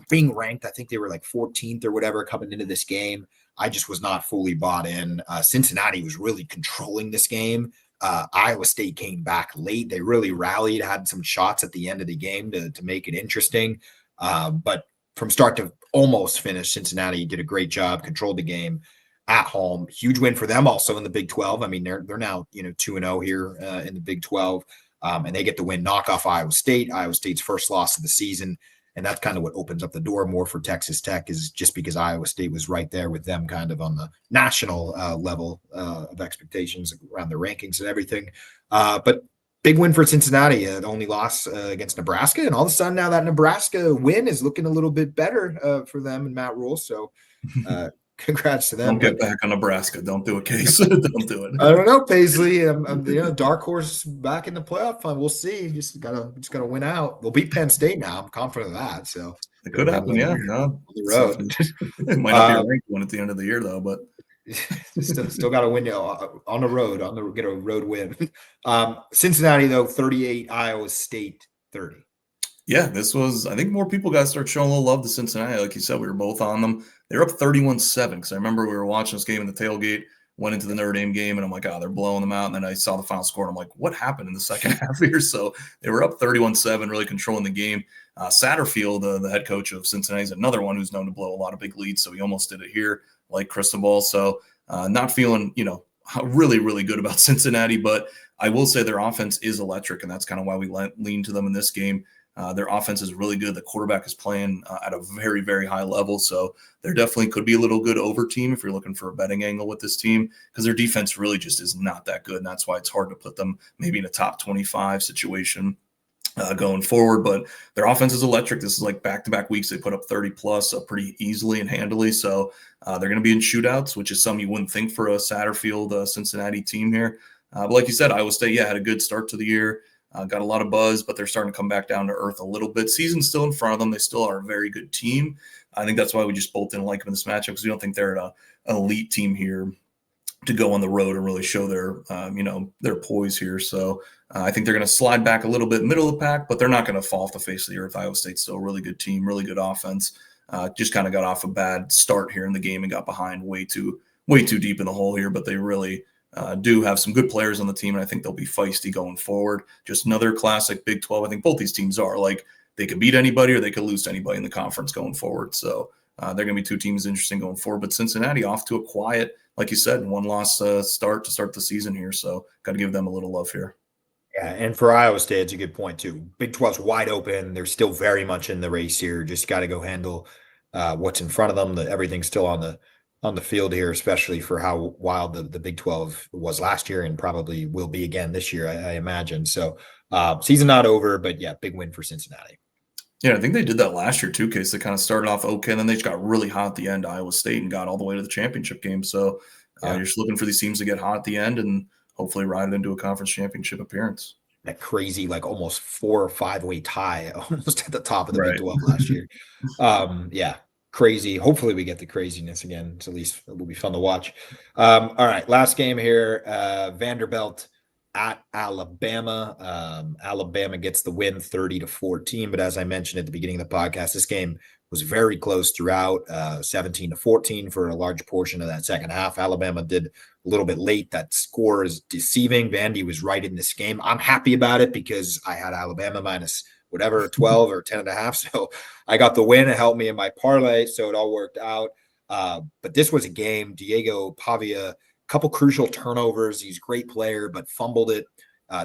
S1: being ranked, I think they were like 14th or whatever coming into this game. I just was not fully bought in. Cincinnati was really controlling this game. Iowa State came back late. They really rallied, had some shots at the end of the game to make it interesting. But from start to almost finish, Cincinnati did a great job, controlled the game at home. Huge win for them also in the Big 12. They're now 2-0 here in the Big 12. And they get the win, knock off Iowa State. Iowa State's first loss of the season. And that's kind of what opens up the door more for Texas Tech, is just because Iowa State was right there with them kind of on the national level of expectations around the rankings and everything. But big win for Cincinnati, the only loss against Nebraska. And all of a sudden now that Nebraska win is looking a little bit better for them and Matt Rule. So congrats to them.
S2: Don't get back on Nebraska. Don't do it, Case. Don't do it.
S1: I don't know, Paisley. Dark horse back in the playoff fund. We'll see. Just gotta win out. We'll beat Penn State now. I'm confident of that. So
S2: it could happen. Yeah, no.
S1: On the road.
S2: It might not be a ranked one at the end of the year though, but
S1: still got to win on the road. Get a road win. Cincinnati though 38, Iowa State 30.
S2: Yeah, this was. I think more people got to start showing a little love to Cincinnati. Like you said, we were both on them. They were up 31-7 because I remember we were watching this game in the tailgate, went into the Notre Dame game, and I'm like, they're blowing them out. And then I saw the final score, and I'm like, what happened in the second half here? So they were up 31-7, really controlling the game. Satterfield, the head coach of Cincinnati, is another one who's known to blow a lot of big leads, so he almost did it here, like Cristobal. So not feeling, really, really good about Cincinnati, but I will say their offense is electric, and that's kind of why we lean to them in this game. Their offense is really good. The quarterback is playing at a very, very high level. So there definitely could be a little good over team if you're looking for a betting angle with this team, because their defense really just is not that good. And that's why it's hard to put them maybe in a top 25 situation going forward. But their offense is electric. This is like back-to-back weeks. They put up 30 plus pretty easily and handily. So they're going to be in shootouts, which is something you wouldn't think for a Satterfield Cincinnati team here. But like you said, Iowa State, had a good start to the year. Got a lot of buzz, but they're starting to come back down to earth a little bit. Season's still in front of them. They still are a very good team. I think that's why we just both didn't like them in this matchup, because we don't think they're an elite team here to go on the road and really show their poise here. So I think they're going to slide back a little bit middle of the pack, but they're not going to fall off the face of the earth. Iowa State's still a really good team, really good offense. Just kind of got off a bad start here in the game and got behind way too deep in the hole here, but they really do have some good players on the team, and I think they'll be feisty going forward. Just another classic Big 12. I think both these teams are like they could beat anybody or they could lose to anybody in the conference going forward. So they're going to be two teams interesting going forward. But Cincinnati off to a quiet, like you said, one loss start to start the season here. So got to give them a little love here.
S1: Yeah, and for Iowa State, it's a good point too. Big 12's wide open. They're still very much in the race here. Just got to go handle what's in front of them. Everything's still on the field here, especially for how wild the Big 12 was last year and probably will be again this year, I imagine. So season not over, but yeah, big win for Cincinnati.
S2: Yeah, I think they did that last year too, Case. They kind of started off okay, and then they just got really hot at the end, Iowa State, and got all the way to the championship game. So you're just looking for these teams to get hot at the end and hopefully ride it into a conference championship appearance.
S1: That crazy, like almost 4 or 5 way tie almost at the top of the Big 12 last year. Yeah, crazy. Hopefully we get the craziness again. It's at least it will be fun to watch. All right, last game here. Vanderbilt at Alabama. Alabama gets the win 30-14. But as I mentioned at the beginning of the podcast, this game was very close throughout, 17-14 for a large portion of that second half. Alabama did a little bit late. That score is deceiving. Vandy was right in this game. I'm happy about it because I had Alabama minus whatever, 12 or 10.5. So I got the win. It helped me in my parlay. So it all worked out. But this was a game. Diego Pavia, couple crucial turnovers. He's a great player, but fumbled it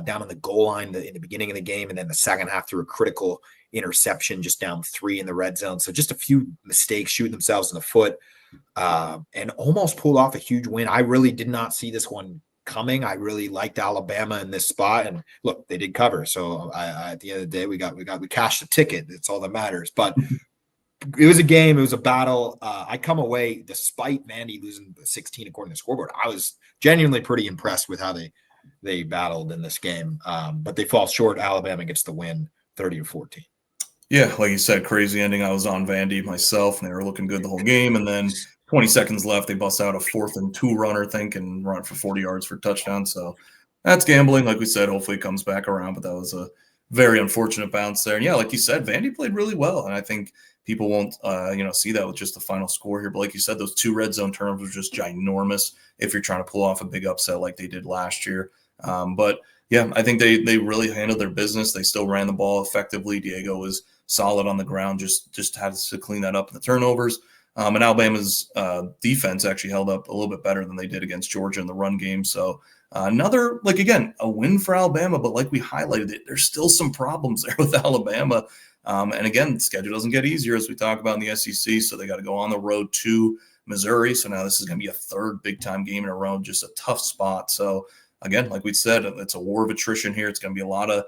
S1: down on the goal line in the beginning of the game. And then the second half threw a critical interception just down 3 in the red zone. So just a few mistakes, shooting themselves in the foot, and almost pulled off a huge win. I really did not see this one coming. I really liked Alabama in this spot, and look, they did cover. So at the end of the day, we cashed the ticket. That's all that matters. But it was a game. It was a battle. I come away, despite Vandy losing 16 according to the scoreboard, I was genuinely pretty impressed with how they battled in this game. But they fall short. Alabama gets the win 30-14.
S2: Yeah, like you said, crazy ending. I was on Vandy myself, and they were looking good the whole game. And then 20 seconds left, they bust out a 4th and 2 runner, and run for 40 yards for a touchdown. So that's gambling. Like we said, hopefully it comes back around. But that was a very unfortunate bounce there. And yeah, like you said, Vandy played really well. And I think people won't, see that with just the final score here. But like you said, those 2 red zone turnovers were just ginormous if you're trying to pull off a big upset like they did last year. But yeah, I think they really handled their business. They still ran the ball effectively. Diego was solid on the ground, just had to clean that up in the turnovers. And Alabama's defense actually held up a little bit better than they did against Georgia in the run game. So another, a win for Alabama, but like we highlighted it, there's still some problems there with Alabama. And again, the schedule doesn't get easier as we talk about in the SEC. So they got to go on the road to Missouri. So now this is going to be a 3rd big-time game in a row, just a tough spot. So again, like we said, it's a war of attrition here. It's going to be a lot of,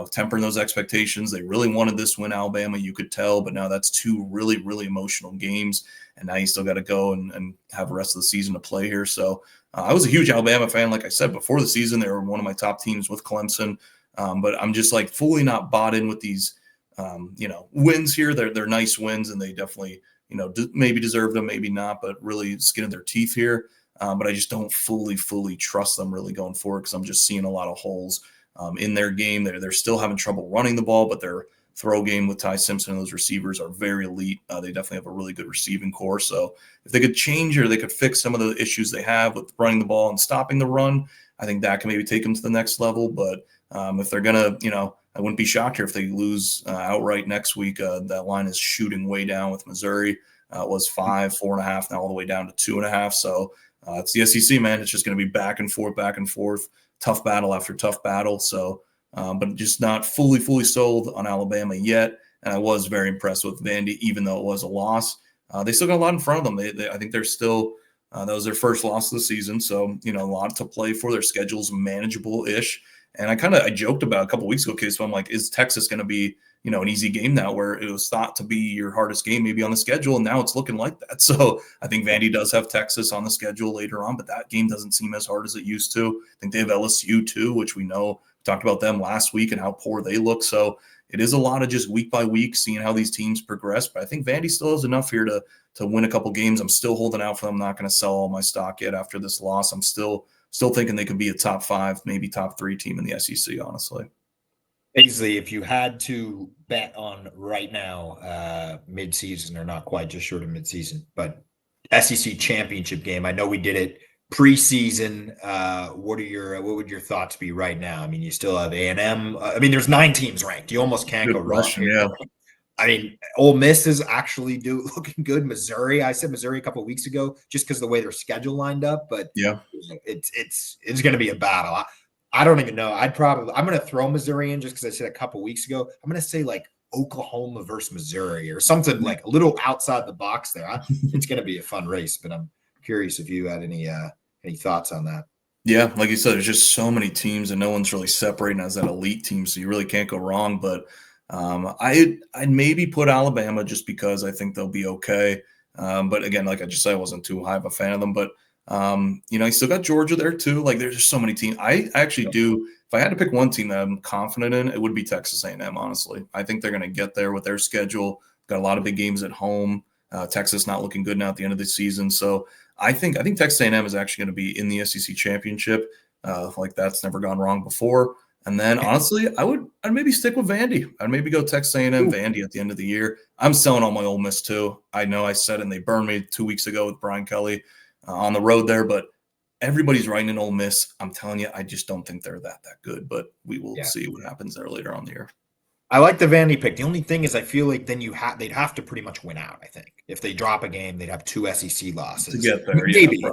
S2: tempering those expectations. They really wanted this win, Alabama, you could tell, but now that's 2 really, really emotional games. And now you still got to go and have the rest of the season to play here. So I was a huge Alabama fan. Like I said, before the season, they were one of my top teams with Clemson. But I'm just fully not bought in with these, wins here. They're nice wins, and they definitely, maybe deserve them, maybe not, but really skin of their teeth here. But I just don't fully trust them really going forward because I'm just seeing a lot of holes in their game. They're still having trouble running the ball, but their throw game with Ty Simpson and those receivers are very elite. They definitely have a really good receiving core. So if they could change or they could fix some of the issues they have with running the ball and stopping the run, I think that can maybe take them to the next level. But if they're going to, I wouldn't be shocked here if they lose outright next week. That line is shooting way down with Missouri. It was 5, 4.5, now all the way down to 2.5. So it's the SEC, man. It's just going to be back and forth, tough battle after tough battle. So, but just not fully sold on Alabama yet. And I was very impressed with Vandy, even though it was a loss. They still got a lot in front of them. I think they're still that was their first loss of the season. So, a lot to play for. Their schedule's manageable-ish. And I joked about a couple weeks ago, Case, so I'm like, is Texas going to be, an easy game now, where it was thought to be your hardest game maybe on the schedule, and now it's looking like that. So I think Vandy does have Texas on the schedule later on, but that game doesn't seem as hard as it used to. I think they have LSU too, which we know, we talked about them last week and how poor they look. So it is a lot of just week by week seeing how these teams progress. But I think Vandy still has enough here to win a couple games. I'm still holding out for them. I'm not going to sell all my stock yet after this loss. I'm still thinking they could be a top 5, maybe top 3 team in the SEC, honestly.
S1: Basically, if you had to bet on right now, mid-season or not quite, just short of mid-season, but SEC championship game. I know we did it preseason. What would your thoughts be right now? I mean, you still have A&M. I mean, there's 9 teams ranked. You almost can't go wrong.
S2: Yeah.
S1: I mean, Ole Miss is actually looking good. Missouri, I said Missouri a couple of weeks ago, just because of the way their schedule lined up. But
S2: yeah,
S1: it's going to be a battle. I don't even know. I'm going to throw Missouri in just because I said a couple of weeks ago. I'm going to say like Oklahoma versus Missouri or something like a little outside the box there. It's going to be a fun race, but I'm curious if you had any thoughts on that.
S2: Yeah, like you said, there's just so many teams and no one's really separating as that elite team, so you really can't go wrong. But I'd maybe put Alabama just because I think they'll be okay. But again, like I just said, I wasn't too high of a fan of them. But you still got Georgia there too. Like there's just so many teams. I actually do. If I had to pick one team that I'm confident in, it would be Texas A&M. Honestly, I think they're going to get there with their schedule. Got a lot of big games at home. Texas not looking good now at the end of the season. So I think Texas A&M is actually going to be in the SEC championship. Like that's never gone wrong before. And then honestly, I'd maybe stick with Vandy. I'd maybe go Texas A&M Vandy at the end of the year. I'm selling all my Ole Miss too. I know I said, and they burned me 2 weeks ago with Brian Kelly on the road there, but everybody's writing in Ole Miss. I'm telling you, I just don't think they're that good, but we will see what happens there later on the year.
S1: I like the Vandy pick. The only thing is I feel like then they'd have to pretty much win out, I think. If they drop a game, they'd have 2 SEC losses.
S2: To get there,
S1: maybe.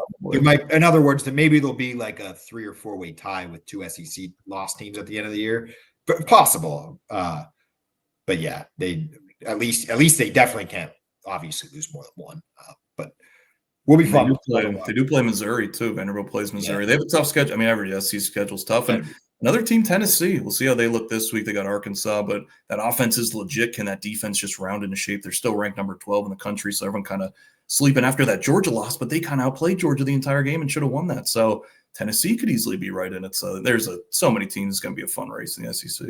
S1: In other words, that maybe there'll be like a 3 or 4 way tie with 2 SEC lost teams at the end of the year. But possible. But yeah, they at least they definitely can't obviously lose more than one. But we'll be fun.
S2: They do play Missouri too. Vanderbilt plays Missouri. Yeah. They have a tough schedule. I mean, every SEC schedule is tough. And another team, Tennessee. We'll see how they look this week. They got Arkansas, but that offense is legit. Can that defense just round into shape? They're still ranked number 12 in the country, so everyone kind of sleeping after that Georgia loss, but they kind of outplayed Georgia the entire game and should have won that. So Tennessee could easily be right in it. So there's so many teams. It's going to be a fun race in the SEC.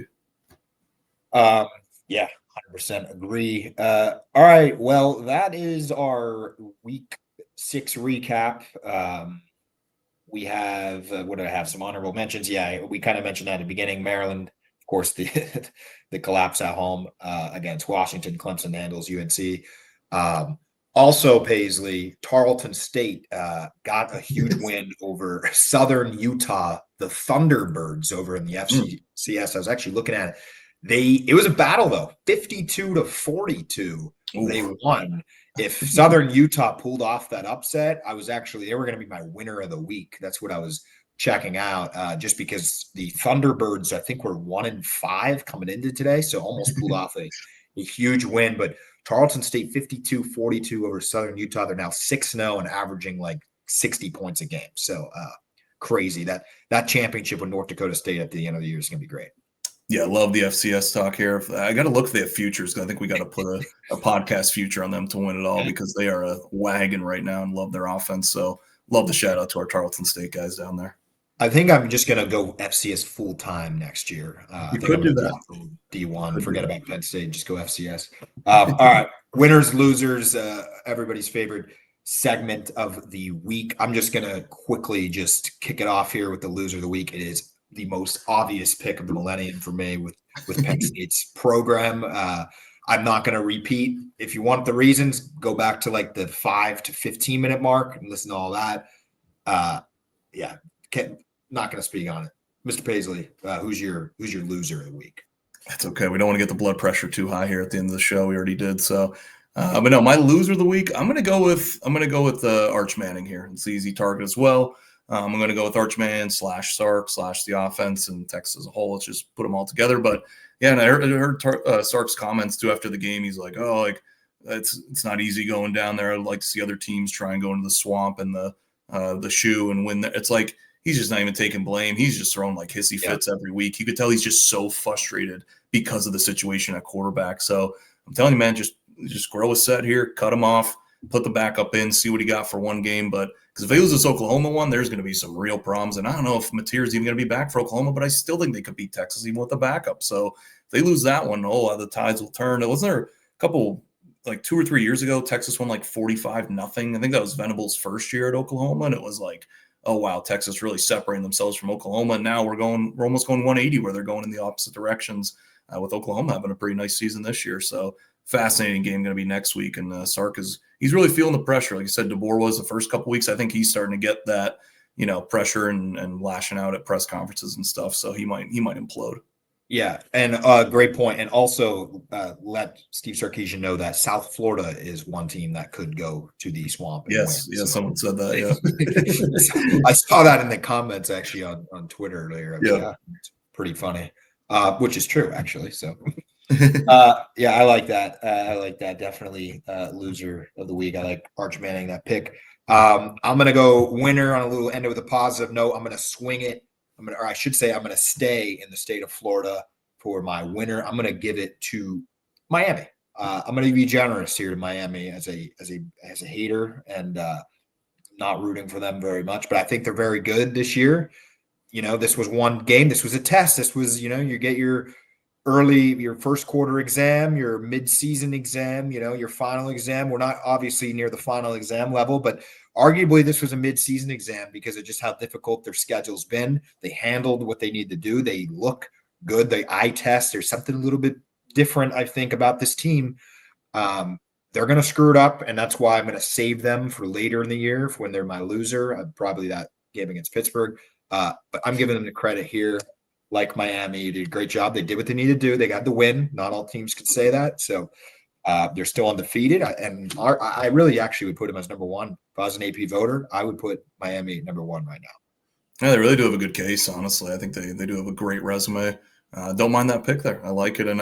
S1: Yeah, 100% agree. All right, well, that is our week 6 recap. We have what do I have? Some honorable mentions. Yeah, we kind of mentioned that at the beginning. Maryland, of course, the collapse at home against Washington. Clemson handles UNC. Also, Paisley, Tarleton State got a huge win over Southern Utah, the Thunderbirds over in the FCS. I was actually looking at it. It was a battle though, 52-42. They won. If Southern Utah pulled off that upset, they were going to be my winner of the week. That's what I was checking out, just because the Thunderbirds, I think, were 1-5 coming into today, so almost pulled off a huge win. But Tarleton State 52-42 over Southern Utah. They're now 6-0 and averaging like 60 points a game. So crazy. That championship with North Dakota State at the end of the year is going to be great.
S2: Yeah, I love the FCS talk here. I got to look for their futures. I think we got to put a podcast future on them to win it all, because they are a wagon right now and love their offense. So love the shout out to our Tarleton State guys down there.
S1: I think I'm just going to go FCS full time next year.
S2: You could do that.
S1: D1. Forget about Penn State. Just go FCS. All right. Winners, losers, everybody's favorite segment of the week. I'm just going to quickly just kick it off here with the loser of the week. It is the most obvious pick of the millennium for me with Penn State's program. I'm not going to repeat. If you want the reasons, go back to like the 5 to 15 minute mark and listen to all that. Not going to speak on it. Mr. Paisley, who's your loser of the week?
S2: That's okay. We don't want to get the blood pressure too high here at the end of the show. We already did. So, but no, my loser of the week, I'm going to go with Arch Manning here. It's the easy target as well. I'm going to go with Archman / Sark / the offense and Texas as a whole. Let's just put them all together. But yeah, and I heard Sark's comments too after the game. He's like, "Oh, like it's not easy going down there. I'd like to see other teams try and go into the swamp and the shoe and win." It's like he's just not even taking blame. He's just throwing like hissy fits every week. You could tell he's just so frustrated because of the situation at quarterback. So I'm telling you, man, just grow a set here, cut him off, put the backup in, see what he got for one game. But because if they lose this Oklahoma one, there's going to be some real problems. And I don't know if Mateer's even going to be back for Oklahoma, but I still think they could beat Texas even with the backup. So if they lose that one, the tides will turn. Wasn't there a couple, like 2 or 3 years ago, Texas won like 45-0. I think that was Venable's first year at Oklahoma. And it was like, oh, wow, Texas really separating themselves from Oklahoma. And now we're almost going 180 where they're going in the opposite directions with Oklahoma having a pretty nice season this year. So fascinating game going to be next week. And Sark he's really feeling the pressure. Like you said, DeBoer was the first couple weeks. I think he's starting to get that, pressure and lashing out at press conferences and stuff. So he might implode.
S1: Yeah, and great point. And also let Steve Sarkisian know that South Florida is one team that could go to the swamp.
S2: Yes,
S1: win. So,
S2: someone said that. Yeah,
S1: I saw that in the comments actually on Twitter earlier.
S2: Yeah,
S1: it's pretty funny, which is true actually. So, yeah, I like that. Definitely loser of the week. I like Arch Manning that pick. I'm gonna go winner on a little end with a positive note. I'm gonna swing it. I'm going to stay in the state of Florida for my winner. I'm going to give it to Miami. I'm going to be generous here to Miami as a hater and not rooting for them very much, but I think they're very good this year. This was one game. This was a test. This was, you get your first quarter exam, your mid-season exam, your final exam. We're not obviously near the final exam level, but arguably this was a mid-season exam because of just how difficult their schedule's been. They handled what they need to do. They look good. They eye test. There's something a little bit different, I think, about this team. They're going to screw it up, and that's why I'm going to save them for later in the year for when they're my loser. Probably that game against Pittsburgh. But I'm giving them the credit here. Like Miami, you did a great job. They did what they needed to do. They got the win. Not all teams could say that. So they're still undefeated. I really actually would put them as number one. If I was an AP voter, I would put Miami at number one right now.
S2: Yeah, they really do have a good case, honestly. I think they do have a great resume. Don't mind that pick there. I like it. And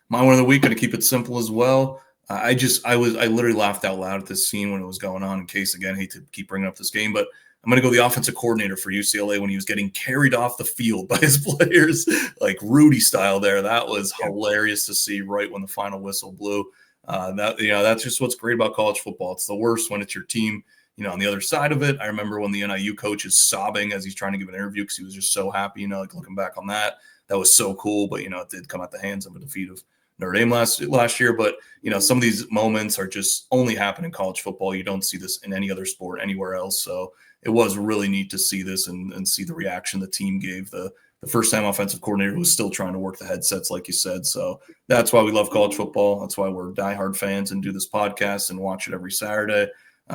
S2: my one of the week, going to keep it simple as well. I literally laughed out loud at this scene when it was going on. In case, again, I hate to keep bringing up this game, but I'm going to go the offensive coordinator for UCLA when he was getting carried off the field by his players, like Rudy style there. That was hilarious to see right when the final whistle blew. That's just what's great about college football. It's the worst when it's your team, on the other side of it. I remember when the NIU coach is sobbing as he's trying to give an interview because he was just so happy, like looking back on that was so cool. But, it did come at the hands of a defeat of Notre Dame last year. But, some of these moments are just only happen in college football. You don't see this in any other sport anywhere else. So it was really neat to see this and see the reaction the team gave. The first-time offensive coordinator was still trying to work the headsets, like you said. So that's why we love college football. That's why we're diehard fans and do this podcast and watch it every Saturday.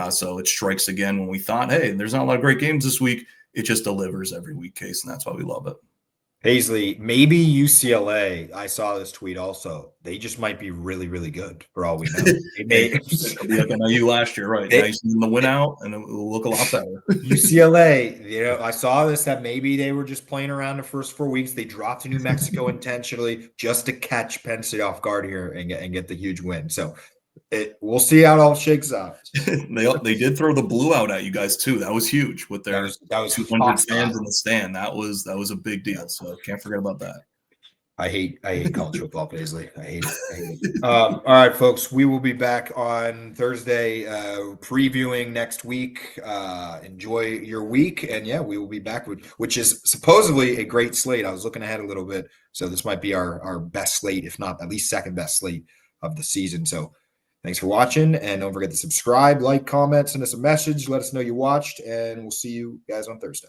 S2: So it strikes again when we thought, hey, there's not a lot of great games this week. It just delivers every week, Case, and that's why we love it.
S1: Paisley, maybe UCLA. I saw this tweet also. They just might be really, really good for all we know.
S2: It'll be like NIU last year, right? Now you see them the win out, and it will look a lot better.
S1: UCLA, I saw this that maybe they were just playing around the first 4 weeks. They dropped to New Mexico intentionally just to catch Penn State off guard here and get the huge win. So we'll see how it all shakes out.
S2: They did throw the blue out at you guys too. That was huge with their
S1: that was
S2: 200 fans in the stand. That was a big deal. So can't forget about that.
S1: I hate college football, Paisley. I hate it. All right, folks, we will be back on Thursday previewing next week. Enjoy your week, and we will be back which is supposedly a great slate. I was looking ahead a little bit, so this might be our best slate, if not at least second best slate of the season. So thanks for watching, and don't forget to subscribe, like, comment, send us a message, let us know you watched, and we'll see you guys on Thursday.